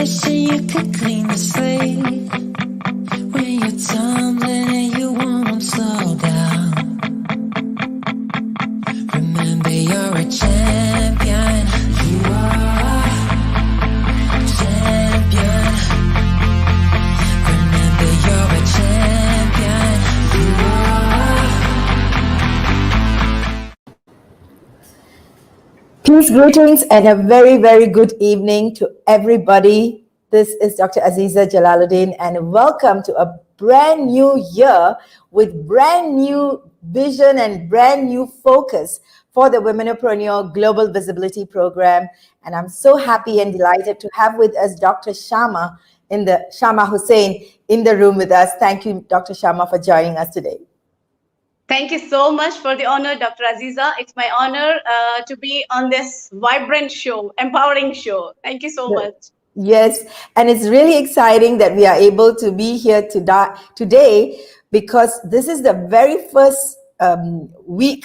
Wishing you could clean the slate when you're tumbling and you won't slow down. Remember, you're a champion. You are a champion. Remember, you're a champion. You are. Peace, greetings, and a very, very good evening to everybody. This is Dr. Aziza Jalaluddin, and welcome to a brand new year with brand new vision and brand new focus for the Womenopreneur Global Visibility Program. And I'm so happy and delighted to have with us Dr. Shama Hussain in the room with us. Thank you, Dr. Shama, for joining us today. Thank you so much for the honor, Dr. Aziza. It's my honor to be on this vibrant show, empowering show. Thank you so much. Yes, and it's really exciting that we are able to be here today because this is the very first week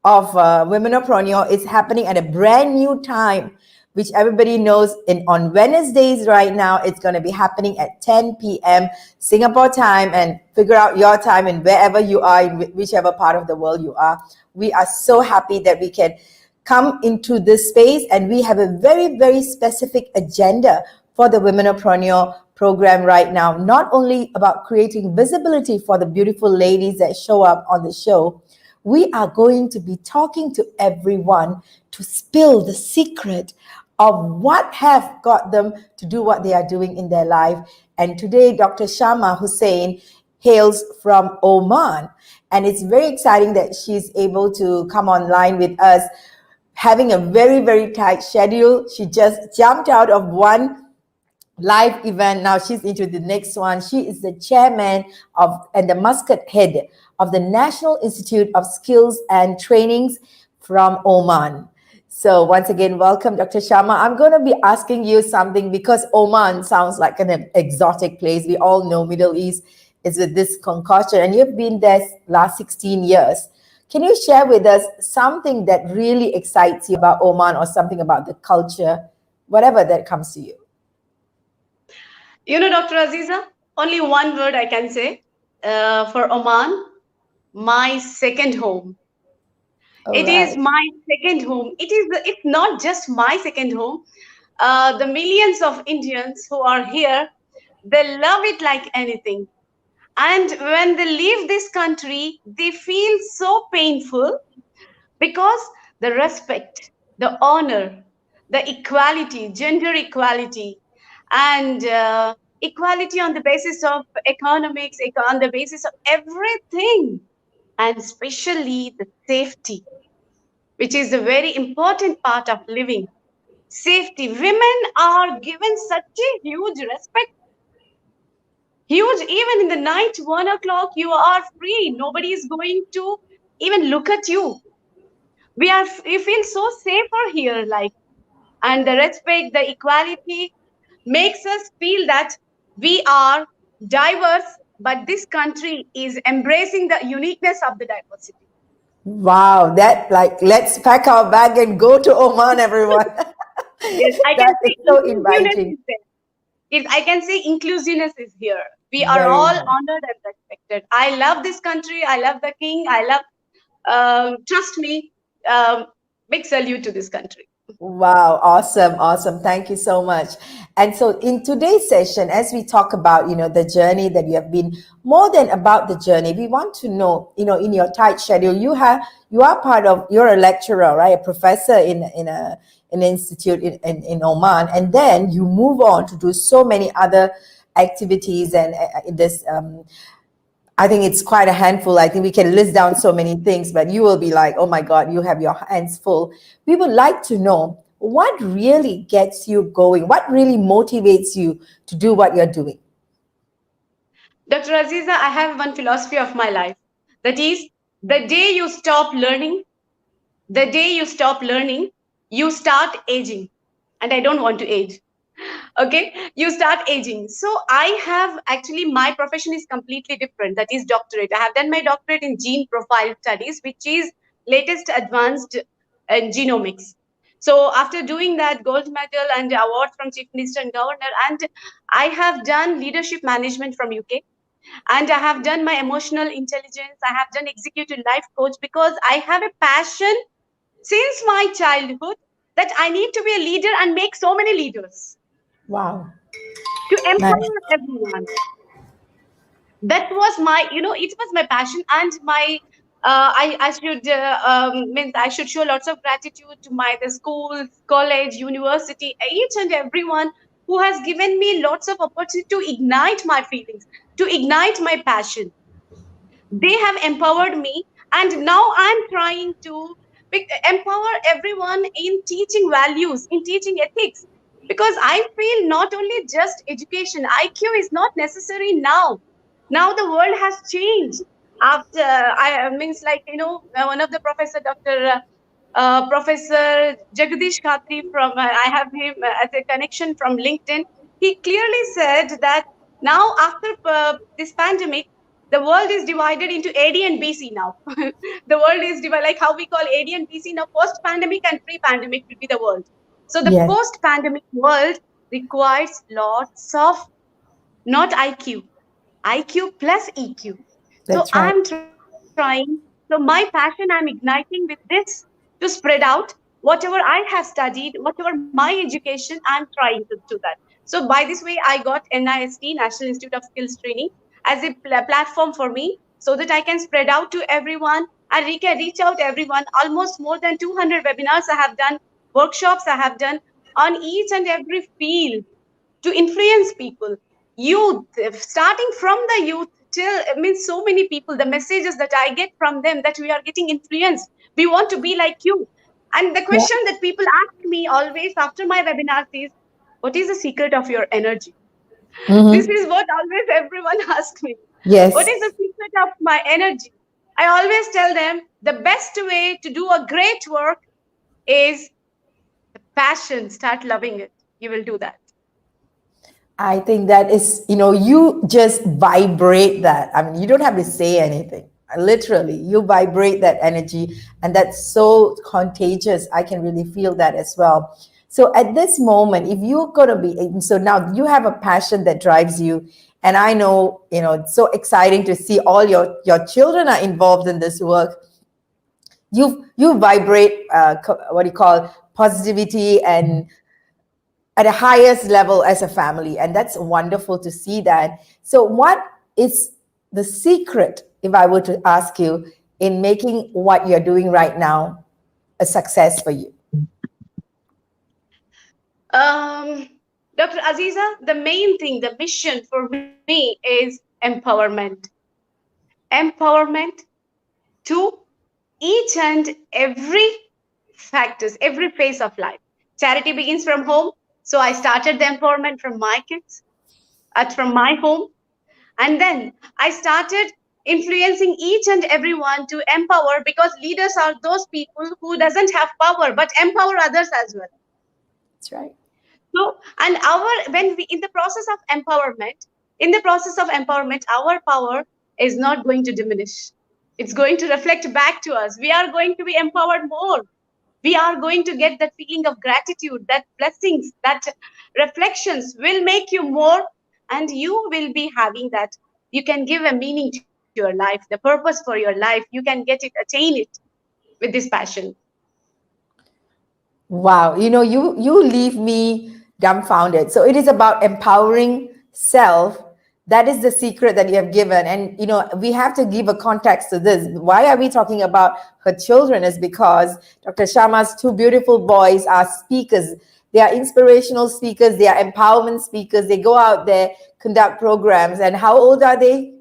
of Womenopreneur. It's happening at a brand new time, which everybody knows. On Wednesdays right now, it's going to be happening at 10 p.m. Singapore time, and figure out your time and wherever you are, in whichever part of the world you are. We are so happy that we can come into this space, and we have a very, very specific agenda for the Womenopreneur program right now. Not only about creating visibility for the beautiful ladies that show up on the show, we are going to be talking to everyone to spill the secret of what have got them to do what they are doing in their life. And today, Dr. Shama Hussain hails from Oman, and it's very exciting that she's able to come online with us, having a very, very tight schedule. She just jumped out of one live event. Now she's into the next one. She is the chairman and the Muscat head of the National Institute of Skills and Trainings from Oman. So once again, welcome, Dr. Shama. I'm going to be asking you something because Oman sounds like an exotic place. We all know Middle East is with this concoction, and you've been there last 16 years. Can you share with us something that really excites you about Oman, or something about the culture, whatever that comes to you? You know, Dr. Aziza, only one word I can say for Oman: my second home. It is my second home. It's not just my second home. The millions of Indians who are here, they love it like anything. And when they leave this country, they feel so painful because the respect, the honor, the equality, gender equality, and equality on the basis of economics, on the basis of everything, and especially the safety, which is a very important part of living. Safety. Women are given such a huge respect. Huge. Even in the night, 1 o'clock, you are free. Nobody is going to even look at you. We feel so safer here, and the respect, the equality makes us feel that we are diverse, but this country is embracing the uniqueness of the diversity. Wow, let's pack our bag and go to Oman, everyone. Yes, I can say so inviting. I can say inclusiveness is here. We are all honored and respected. I love this country. I love the king. I love, trust me, big salute to this country. Wow, awesome. Thank you so much. And so in today's session, as we talk about, the journey that you have been, more than about the journey, we want to know, in your tight schedule, you're a lecturer, right? A professor in an institute in Oman, and then you move on to do so many other activities, and I think it's quite a handful. I think we can list down so many things, but you will be like, oh my God, you have your hands full. We would like to know what really gets you going, what really motivates you to do what you're doing. Dr. Aziza, I have one philosophy of my life. That is, the day you stop learning, you start aging. And I don't want to age. Okay, you start aging. So I have my profession is completely different. That is doctorate. I have done my doctorate in gene profile studies, which is latest advanced genomics. So after doing that, gold medal and award from Chief Minister and Governor, and I have done leadership management from UK, and I have done my emotional intelligence. I have done executive life coach because I have a passion since my childhood that I need to be a leader and make so many leaders Wow. to Nice. empower everyone. That was my, it was my passion, and my I should show lots of gratitude to the schools, college, university, each and everyone who has given me lots of opportunity to ignite my feelings, to ignite my passion. They have empowered me, and now I'm trying to empower everyone in teaching values, in teaching ethics, because I feel not only just education, IQ is not necessary now. Now the world has changed. After I means like one of the professor, Professor Jagdish Khatri from I have him as a connection from LinkedIn. He clearly said that now after this pandemic, the world is divided into AD and BC now. The world is divided like how we call AD and BC now. Post pandemic and pre pandemic will be the world. So the Yes, post pandemic world requires lots of not IQ plus EQ. So that's right. I'm trying. So my passion I'm igniting with this to spread out whatever I have studied, whatever my education, I'm trying to do that. So by this way, I got NIST, National Institute of Skills Training, as a platform for me so that I can spread out to everyone and reach out everyone. Almost more than 200 webinars I have done, workshops I have done on each and every field to influence people, youth, starting from the youth till means so many people. The messages that I get from them that we are getting influenced. We want to be like you. And the Yeah. question that people ask me always after my webinars is, "What is the secret of your energy?" This Mm-hmm. is what always everyone asks me. What Yes. is the secret of my energy? I always tell them the best way to do a great work is passion. Start loving it. You will do that. I think that is, you just vibrate that. I mean, you don't have to say anything. Literally, you vibrate that energy, and that's so contagious. I can really feel that as well. So at this moment, if you're gonna be, so now you have a passion that drives you, and I know, it's so exciting to see all your children are involved in this work. You vibrate, what do you call, positivity and at a highest level as a family, and that's wonderful to see that. So what is the secret, if I were to ask you, in making what you're doing right now a success for you? Um, Dr. Aziza, the main thing, the mission for me is empowerment. Empowerment to each and every factors, every phase of life. Charity begins from home. So I started the empowerment from my kids, from my home. And then I started influencing each and everyone to empower, because leaders are those people who doesn't have power but empower others as well. That's right. So, and when we in the process of empowerment, our power is not going to diminish. It's going to reflect back to us. We are going to be empowered more. We are going to get that feeling of gratitude, that blessings, that reflections will make you more, and you will be having that. You can give a meaning to your life, the purpose for your life. You can get it, attain it with this passion. Wow, you leave me dumbfounded. So it is about empowering self. That is the secret that you have given. And we have to give a context to this. Why are we talking about her children? Is because Dr. Sharma's two beautiful boys are speakers. They are inspirational speakers, they are empowerment speakers. They go out there, conduct programs. And how old are they?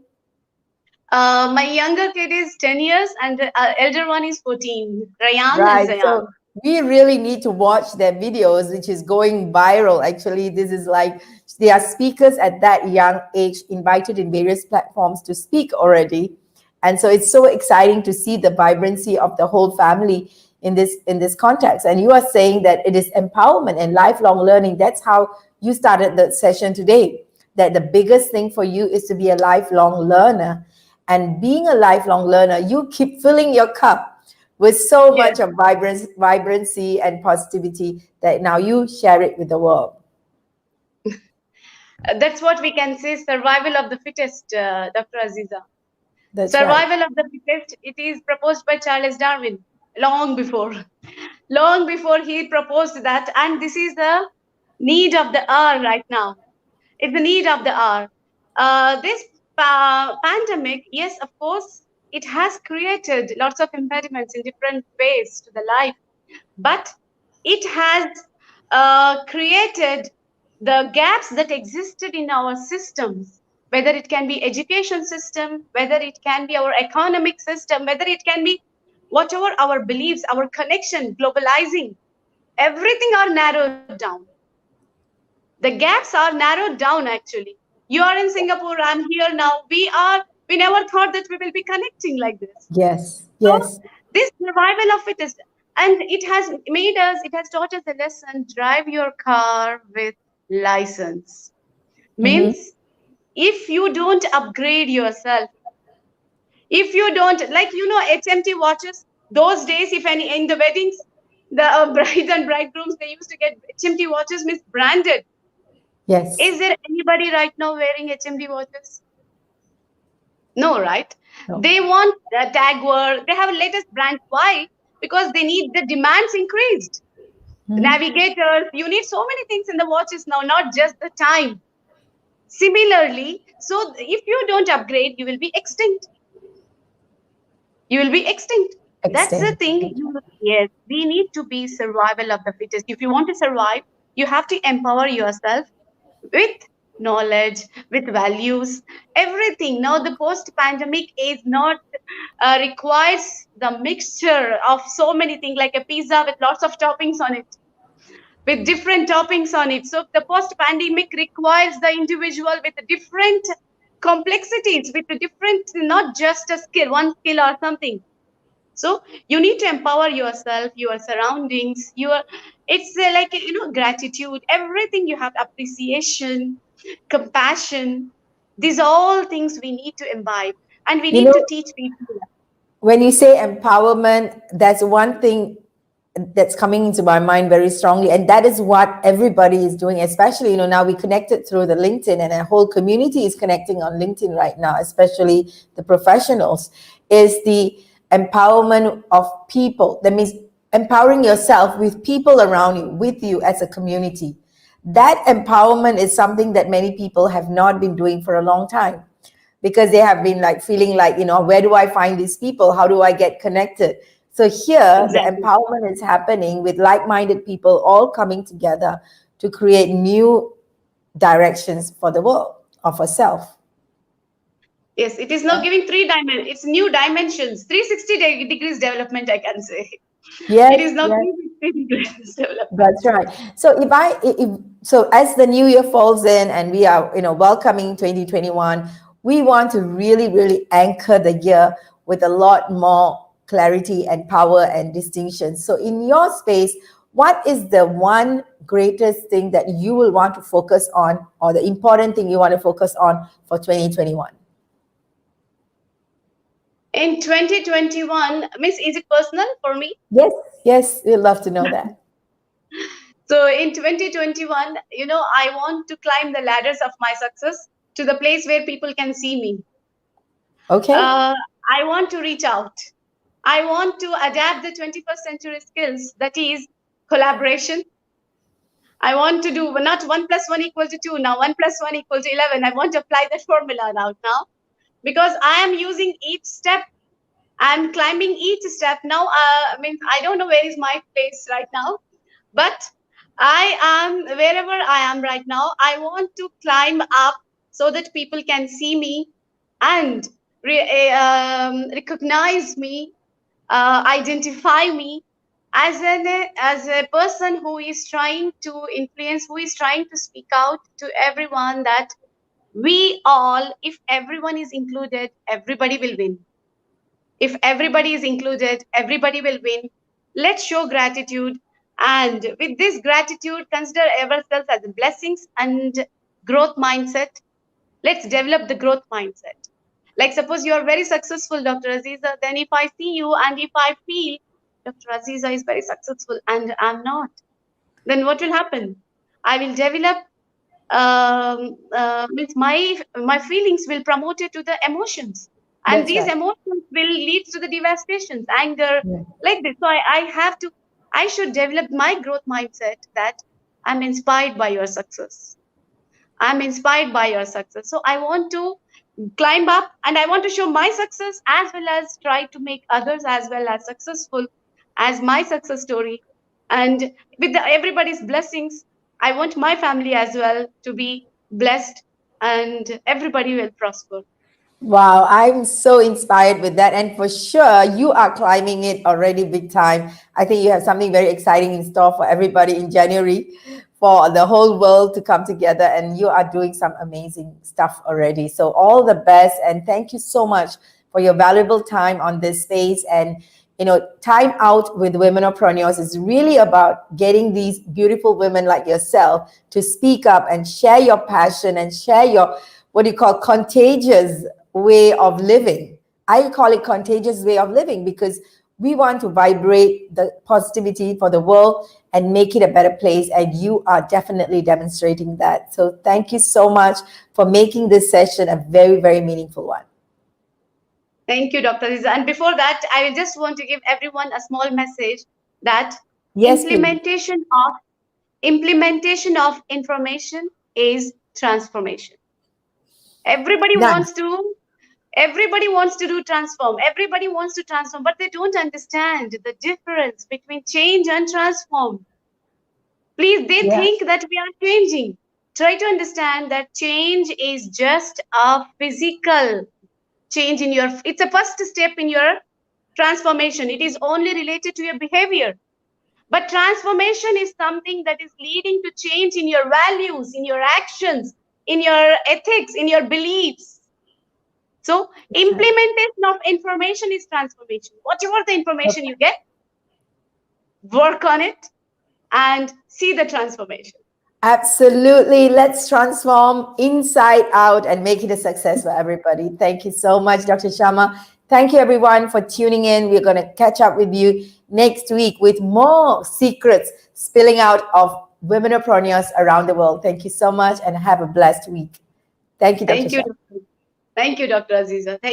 My younger kid is 10 years and the elder one is 14, Rayan and Right. Zayan. So we really need to watch their videos, which is going viral. Actually, this is like they are speakers at that young age, invited in various platforms to speak already. And so it's so exciting to see the vibrancy of the whole family in this context. And you are saying that it is empowerment and lifelong learning. That's how you started the session today. That the biggest thing for you is to be a lifelong learner. And being a lifelong learner, you keep filling your cup with so Yes. much of vibrancy and positivity that now you share it with the world. That's what we can say, survival of the fittest, Dr. Aziza. That's right. Survival of the fittest, it is proposed by Charles Darwin long before. Long before he proposed that. And this is the need of the hour right now. It's the need of the hour. This pandemic, yes, of course, it has created lots of impediments in different ways to the life, but it has created the gaps that existed in our systems, whether it can be education system, whether it can be our economic system, whether it can be whatever our beliefs, our connection, globalizing, everything are narrowed down. The gaps are narrowed down actually. You are in Singapore, I'm here now. We never thought that we will be connecting like this. Yes, So yes, this survival of it is, and it has made us, it has taught us a lesson: drive your car with license. mm-hmm. Means if you don't upgrade yourself, if you don't, like, HMT watches, those days, if any, in the weddings, the brides and bridegrooms, they used to get HMT watches, means branded. Yes. Is there anybody right now wearing HMD watches? No, right? No. They want the tag word. They have a latest brand. Why? Because they need the demands increased. Mm-hmm. Navigators, you need so many things in the watches now, not just the time. Similarly, so if you don't upgrade, you will be extinct. You will be extinct. That's the Extend. thing. Yes, we need to be survival of the fittest. If you want to survive, you have to empower yourself with knowledge, with values, everything. Now the post-pandemic is not requires the mixture of so many things, like a pizza with lots of toppings on it, with different toppings on it. So the post-pandemic requires the individual with different complexities, with a different, not just a skill, one skill or something. So you need to empower yourself, your surroundings, it's like, gratitude, everything. You have appreciation, compassion. These are all things we need to imbibe, and we You need to know, teach people. when you say empowerment, that's one thing that's coming into my mind very strongly, and that is what everybody is doing. Especially, now we connected through the LinkedIn, and a whole community is connecting on LinkedIn right now, especially the professionals, is the empowerment of people. That means empowering yourself with people around you, with you as a community. That empowerment is something that many people have not been doing for a long time, because they have been like feeling like, where do I find these people? How do I get connected? So here, the Exactly. empowerment is happening with like-minded people all coming together to create new directions for the world or for self. Yes, it is now giving it's new dimensions, 360 degrees development, I can say. It Yes, is now yes, 360 degrees development. that's right. So so as the new year falls in and we are, welcoming 2021, we want to really, really anchor the year with a lot more clarity and power and distinction. So in your space, what is the one greatest thing that you will want to focus on, or the important thing you want to focus on for 2021? In 2021, Miss, is it personal for me? Yes, yes, we'd love to know that. So in 2021, I want to climb the ladders of my success to the place where people can see me. Okay. I want to reach out. I want to adapt the 21st century skills, that is collaboration. I want to do not 1 + 1 = 2, now 1 + 1 = 11. I want to apply that formula now, because I am using each step. I'm climbing each step now. I don't know where is my place right now, but I am wherever I am right now. I want to climb up so that people can see me and recognize me, identify me as a person who is trying to influence, who is trying to speak out to everyone that we all, if everyone is included, everybody will win. If everybody is included, everybody will win. Let's show gratitude. And with this gratitude, consider ourselves as blessings and growth mindset. Let's develop the growth mindset. Like, suppose you are very successful, Dr. Aziza, then if I see you and if I feel Dr. Aziza is very successful and I'm not, then what will happen? I will develop means my feelings will promote it to the emotions, and That's these right. emotions will lead to the devastations, anger, Yeah. like this. So I should develop my growth mindset that I'm inspired by your success. I'm inspired by your success. So I want to climb up and I want to show my success as well as try to make others as well as successful as my success story. And with everybody's blessings, I want my family as well to be blessed and everybody will prosper. Wow, I'm so inspired with that. And for sure, you are climbing it already big time. I think you have something very exciting in store for everybody in January, for the whole world to come together. And you are doing some amazing stuff already. So, all the best. And thank you so much for your valuable time on this space. And, time out with Womenopreneurs is really about getting these beautiful women like yourself to speak up and share your passion and share your, what do you call, contagious way of living. I call it contagious way of living because we want to vibrate the positivity for the world and make it a better place. And you are definitely demonstrating that. So thank you so much for making this session a very, very meaningful one. Thank you, Dr. Aziza. And before that, I just want to give everyone a small message that Yes, please. implementation of information is transformation. Everybody None. wants to Everybody wants to do transform. Everybody wants to transform, but they don't understand the difference between change and transform. Please, they Yeah. think that we are changing. Try to understand that change is just a physical change in your, it's a first step in your transformation. It is only related to your behavior. But transformation is something that is leading to change in your values, in your actions, in your ethics, in your beliefs. So implementation of information is transformation. Whatever the information you get, work on it and see the transformation. Absolutely. Let's transform inside out and make it a success for everybody. Thank you so much, Dr. Sharma. Thank you, everyone, for tuning in. We're going to catch up with you next week with more secrets spilling out of womenopreneurs around the world. Thank you so much and have a blessed week. Thank you, Dr. Sharma. Thank you, Dr. Aziza. Thank